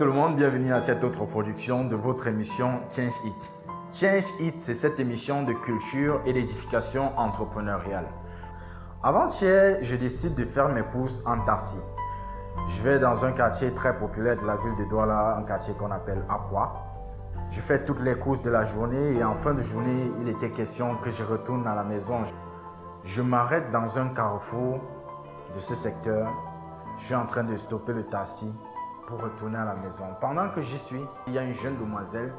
tout le monde, bienvenue à cette autre production de votre émission Change It. Change It, c'est cette émission de culture et d'édification entrepreneuriale. Avant-hier, je décide de faire mes courses en taxi. Je vais dans un quartier très populaire de la ville de Douala, un quartier qu'on appelle Aqua. Je fais toutes les courses de la journée et en fin de journée, il était question que je retourne à la maison. Je m'arrête dans un carrefour de ce secteur. Je suis en train de stopper le taxi pour retourner à la maison. Pendant que j'y suis, il y a une jeune demoiselle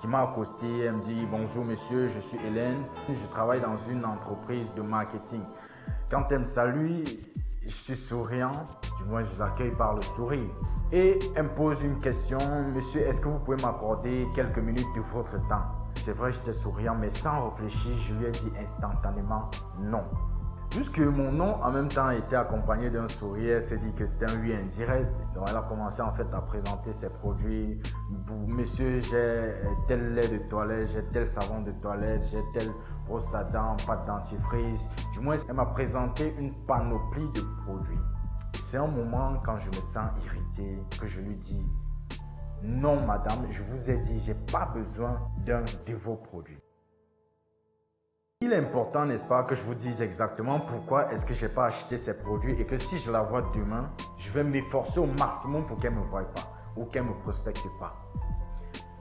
qui m'a accosté. Elle me dit « Bonjour monsieur, je suis Hélène. Je travaille dans une entreprise de marketing. » Quand elle me salue, je suis souriant. Du moins, je l'accueille par le sourire. Et elle me pose une question. « Monsieur, est-ce que vous pouvez m'accorder quelques minutes de votre temps ?» C'est vrai, j'étais souriant, mais sans réfléchir, je lui ai dit instantanément non. Puisque mon nom en même temps était accompagné d'un sourire, elle s'est dit que c'était un oui indirect. Donc elle a commencé en fait à présenter ses produits. Monsieur, j'ai tel lait de toilette, j'ai tel savon de toilette, j'ai tel brosse à dents, pâte dentifrice. Du moins, elle m'a présenté une panoplie de produits. C'est un moment quand je me sens irrité que je lui dis non madame, je vous ai dit, j'ai pas besoin d'un de vos produits. Il est important, n'est-ce pas, que je vous dise exactement pourquoi est-ce que je n'ai pas acheté ces produits et que si je la vois demain, je vais m'efforcer au maximum pour qu'elle ne me voie pas ou qu'elle ne me prospecte pas.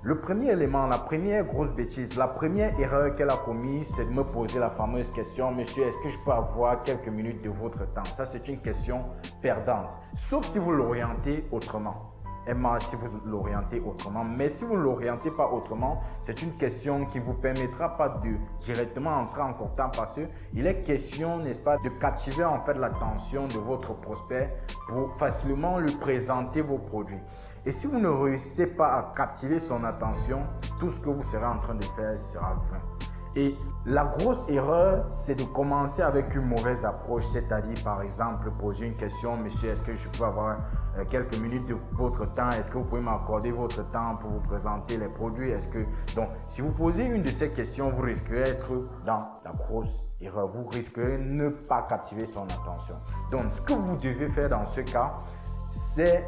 Le premier élément, la première grosse bêtise, la première erreur qu'elle a commise, c'est de me poser la fameuse question « Monsieur, est-ce que je peux avoir quelques minutes de votre temps ?» Ça, c'est une question perdante, sauf si vous l'orientez autrement. Emma, si vous l'orientez autrement, mais si vous ne l'orientez pas autrement, c'est une question qui ne vous permettra pas de directement entrer en contact parce qu'il est question, n'est-ce pas, de captiver en fait l'attention de votre prospect pour facilement lui présenter vos produits. Et si vous ne réussissez pas à captiver son attention, tout ce que vous serez en train de faire sera vain. Et la grosse erreur, c'est de commencer avec une mauvaise approche, c'est-à-dire par exemple poser une question, monsieur, est-ce que je peux avoir quelques minutes de votre temps? Est-ce que vous pouvez m'accorder votre temps pour vous présenter les produits? Donc, si vous posez une de ces questions, vous risquerez d'être dans la grosse erreur. Vous risquerez de ne pas captiver son attention. Donc, ce que vous devez faire dans ce cas, c'est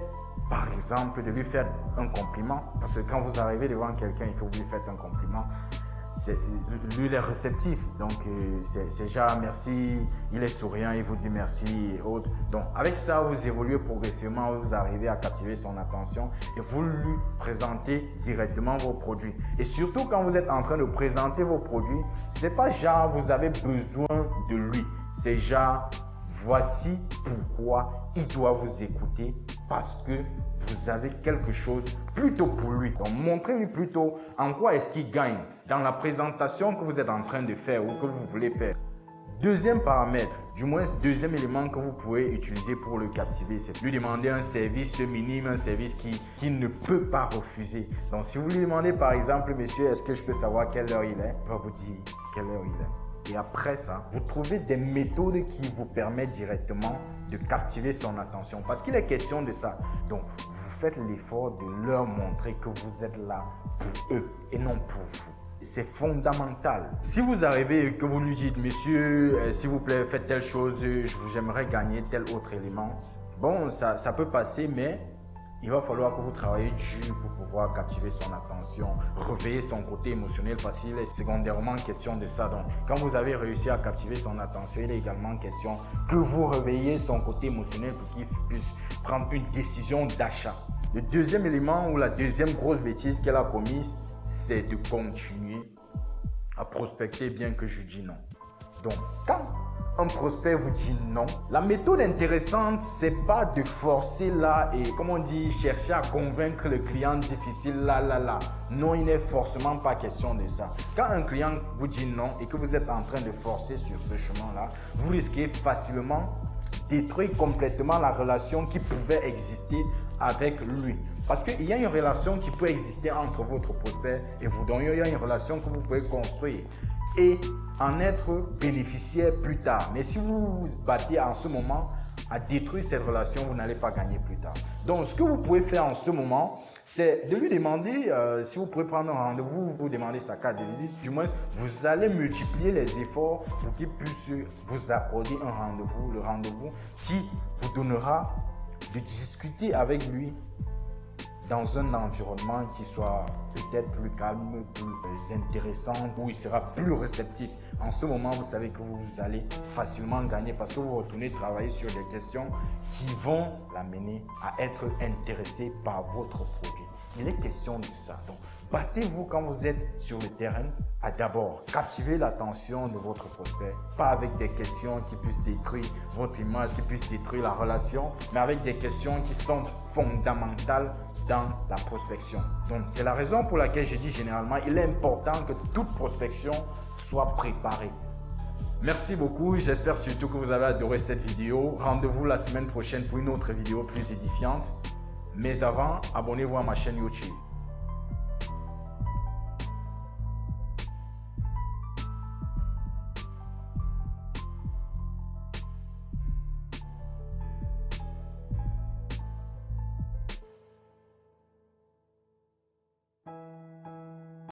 par exemple de lui faire un compliment. Parce que quand vous arrivez devant quelqu'un et que vous lui faites un compliment, lui il est réceptif, donc c'est genre merci, il est souriant, il vous dit merci et autres. Donc avec ça, vous évoluez progressivement, vous arrivez à captiver son attention et vous lui présentez directement vos produits. Et surtout quand vous êtes en train de présenter vos produits, c'est pas genre vous avez besoin de lui, c'est genre voici pourquoi il doit vous écouter parce que vous avez quelque chose plutôt pour lui. Donc, montrez-lui plutôt en quoi est-ce qu'il gagne dans la présentation que vous êtes en train de faire ou que vous voulez faire. Deuxième paramètre, du moins deuxième élément que vous pouvez utiliser pour le captiver, c'est de lui demander un service minime, un service qu'il ne peut pas refuser. Donc, si vous lui demandez par exemple, monsieur, est-ce que je peux savoir quelle heure il est? Il va vous dire quelle heure il est. Et après ça, vous trouvez des méthodes qui vous permettent directement de captiver son attention. Parce qu'il est question de ça. Donc, vous faites l'effort de leur montrer que vous êtes là pour eux et non pour vous. C'est fondamental. Si vous arrivez et que vous lui dites, monsieur, s'il vous plaît, faites telle chose, j'aimerais gagner tel autre élément. Bon, ça peut passer, mais il va falloir que vous travaillez dur pour pouvoir captiver son attention, réveiller son côté émotionnel parce qu'il est secondairement question de ça. Donc, quand vous avez réussi à captiver son attention, il est également question que vous réveillez son côté émotionnel pour qu'il puisse prendre une décision d'achat. Le deuxième élément ou la deuxième grosse bêtise qu'elle a commise, c'est de continuer à prospecter bien que je dis non. Donc, quand un prospect vous dit non, la méthode intéressante, c'est pas de forcer là et, comme on dit, chercher à convaincre le client difficile là. Non, il n'est forcément pas question de ça. Quand un client vous dit non et que vous êtes en train de forcer sur ce chemin-là, vous risquez facilement détruire complètement la relation qui pouvait exister avec lui. Parce qu'il y a une relation qui peut exister entre votre prospect et vous. Donc, il y a une relation que vous pouvez construire et en être bénéficiaire plus tard. Mais si vous vous battez en ce moment à détruire cette relation, vous n'allez pas gagner plus tard. Donc, ce que vous pouvez faire en ce moment, c'est de lui demander, si vous pouvez prendre un rendez-vous, vous demandez sa carte de visite. Du moins, vous allez multiplier les efforts pour qu'il puisse vous accorder un rendez-vous, le rendez-vous qui vous donnera de discuter avec lui dans un environnement qui soit peut-être plus calme, plus intéressant, où il sera plus réceptif. En ce moment, vous savez que vous allez facilement gagner parce que vous retournez travailler sur des questions qui vont l'amener à être intéressé par votre produit. Il est question de ça. Donc, battez-vous quand vous êtes sur le terrain à d'abord captiver l'attention de votre prospect, pas avec des questions qui puissent détruire votre image, qui puissent détruire la relation, mais avec des questions qui sont fondamentales dans la prospection. Donc, c'est la raison pour laquelle je dis généralement, il est important que toute prospection soit préparée. Merci beaucoup, j'espère surtout que vous avez adoré cette vidéo. Rendez-vous la semaine prochaine pour une autre vidéo plus édifiante. Mais avant, abonnez-vous à ma chaîne YouTube.